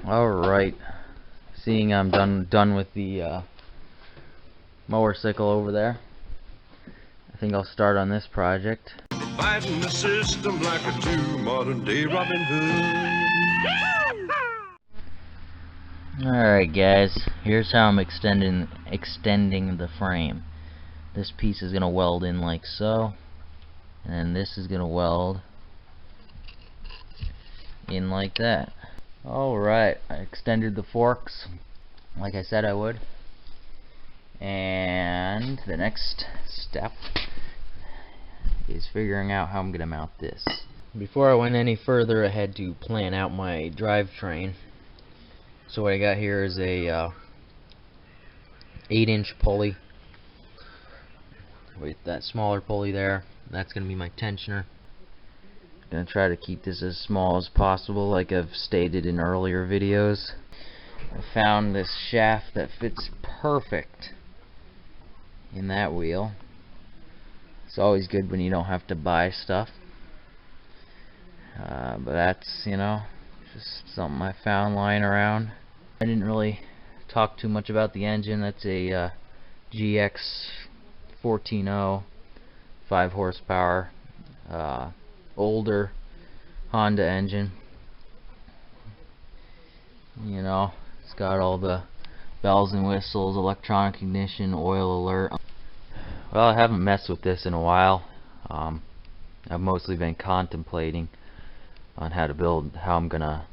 Alright, seeing I'm done with the motorcycle over there, I think I'll start on this project. Fighting the system like a true modern day Robin Hood. Alright guys, here's how I'm extending the frame. This piece is gonna weld in like so, and then this is gonna weld in like that. Alright, I extended the forks like I said I would, and the next step is figuring out how I'm gonna mount this. Before I went any further, I had to plan out my drivetrain. So what I got here is a 8-inch pulley with that smaller pulley there. That's gonna be my tensioner. Gonna try to keep this as small as possible, like I've stated in earlier videos. I found this shaft that fits perfect in that wheel. It's always good when you don't have to buy stuff, but that's, you know, just something I found lying around. I didn't really talk too much about the engine. That's a GX 14.0, 5 horsepower, older Honda engine. You know, it's got all the bells and whistles, electronic ignition, oil alert. Well, I haven't messed with this in a while. I've mostly been contemplating on how I'm gonna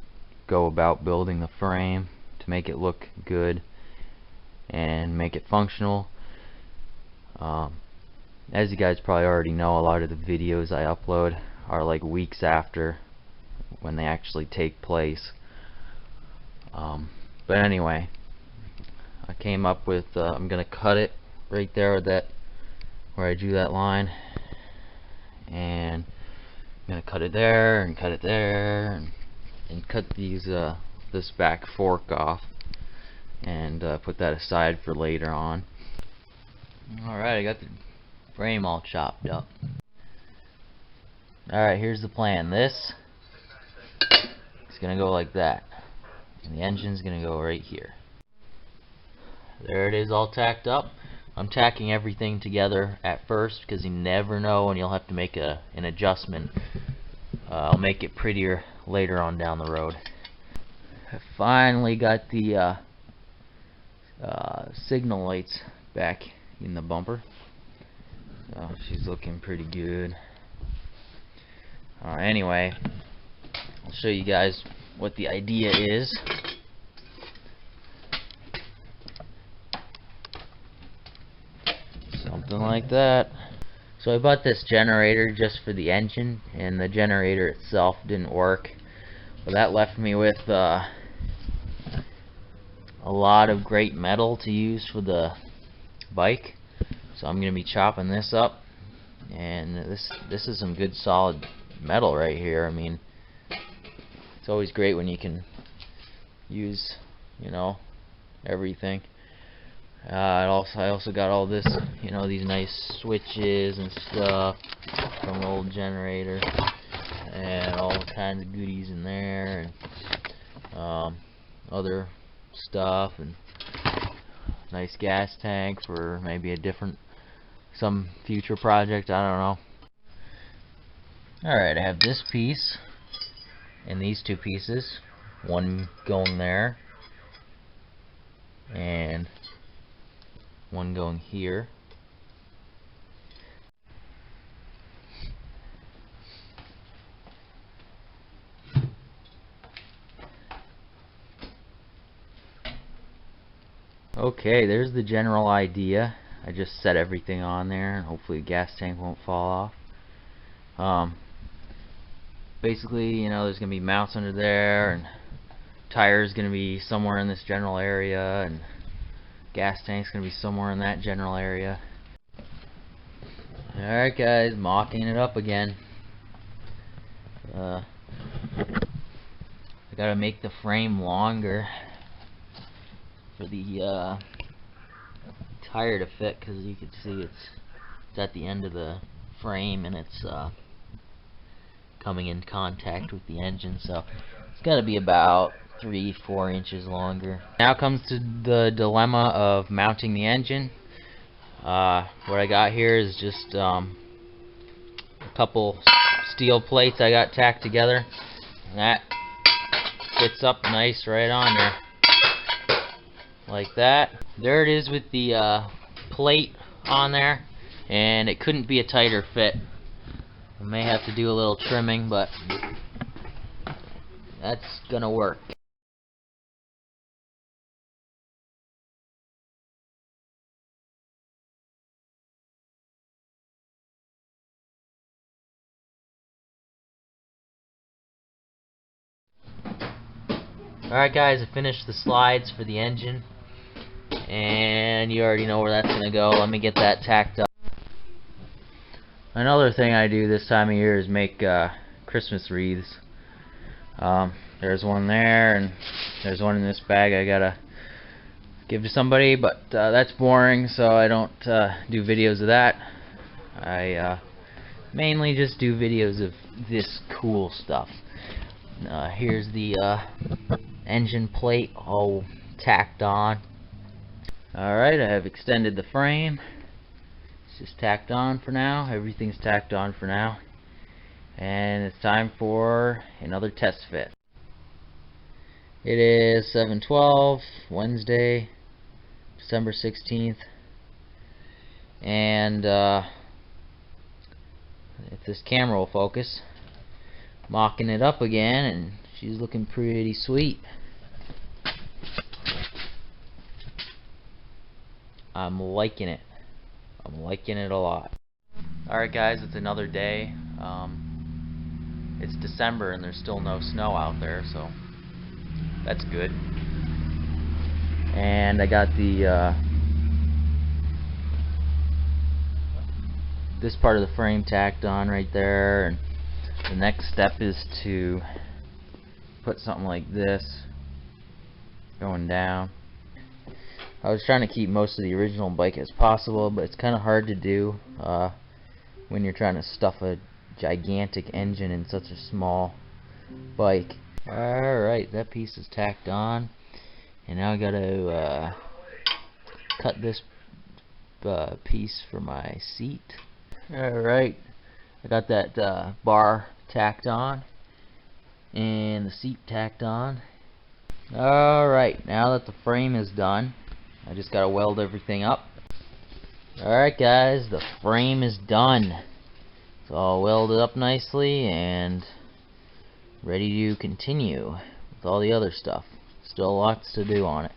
go about building the frame to make it look good and make it functional. As you guys probably already know, a lot of the videos I upload are like weeks after when they actually take place. But anyway, I came up with I'm gonna cut it right there where I drew that line, and I'm gonna cut it there and cut it there and cut this back fork off and put that aside for later on. Alright, I got the frame all chopped up. Alright, here's the plan. This is gonna go like that, and the engine's gonna go right here. There it is, all tacked up. I'm tacking everything together at first because you never know when you'll have to make an adjustment. I'll make it prettier later on down the road. I finally got the signal lights back in the bumper, so she's looking pretty good. Anyway, I'll show you guys what the idea is. Something like that. So I bought this generator just for the engine, and the generator itself didn't work. Well, that left me with a lot of great metal to use for the bike. So I'm going to be chopping this up, and this is some good solid metal right here. I mean, it's always great when you can use, you know, everything. I also got all this, you know, these nice switches and stuff from the old generator, and all kinds of goodies in there, and other stuff, and nice gas tank for maybe some future project, I don't know. Alright, I have this piece and these two pieces, one going there and one going here. Okay, there's the general idea. I just set everything on there, and hopefully the gas tank won't fall off. Basically, you know, there's gonna be mounts under there, and tires gonna be somewhere in this general area, and gas tank's gonna be somewhere in that general area. Alright guys, mocking it up again. I gotta make the frame longer for the tire to fit, because you can see it's at the end of the frame, and it's coming in contact with the engine, so it's got to be about 3-4 inches longer. Now comes to the dilemma of mounting the engine. What I got here is just a couple steel plates I got tacked together, and that fits up nice right on there, like that. There it is with the plate on there, and it couldn't be a tighter fit. I may have to do a little trimming, but that's gonna work. Alright guys, I finished the slides for the engine, and you already know where that's gonna go. Let me get that tacked up. Another thing I do this time of year is make Christmas wreaths. There's one there, and there's one in this bag I gotta give to somebody, but that's boring, so I don't do videos of that. I mainly just do videos of this cool stuff. Here's the engine plate all tacked on. Alright, I have extended the frame. It's just tacked on for now. Everything's tacked on for now. And it's time for another test fit. It is 7/12, Wednesday, December 16th. And if this camera will focus, mocking it up again, and she's looking pretty sweet. I'm liking it. I'm liking it a lot. Alright guys, it's another day. It's December and there's still no snow out there, so that's good. And I got the this part of the frame tacked on right there, and the next step is to put something like this going down. I was trying to keep most of the original bike as possible, but it's kind of hard to do when you're trying to stuff a gigantic engine in such a small bike. Alright, that piece is tacked on, and now I gotta cut this piece for my seat. Alright, I got that bar tacked on and the seat tacked on. Alright, now that the frame is done, I just gotta weld everything up. Alright guys, the frame is done. It's all welded up nicely and ready to continue with all the other stuff. Still lots to do on it.